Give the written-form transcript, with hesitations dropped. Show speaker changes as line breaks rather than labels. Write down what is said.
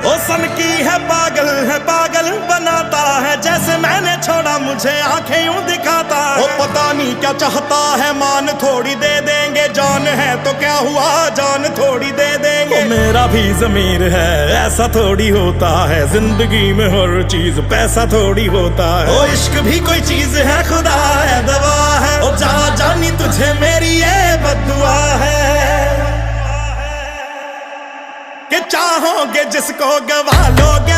ओ सन की है पागल बनाता है, जैसे मैंने छोड़ा मुझे आंखें यूं दिखाता है। ओ पता नहीं क्या चाहता है, मान थोड़ी दे देंगे, जान है तो क्या हुआ, जान थोड़ी दे देंगे। ओ मेरा भी ज़मीर है, ऐसा थोड़ी होता है, जिंदगी में हर चीज पैसा थोड़ी होता है। ओ इश्क भी कोई चीज है, खुदा है दवा है, ओ जा जानी तुझे मेरी ये बद्दुआ है कि चाहोगे जिसको गवा लोगे।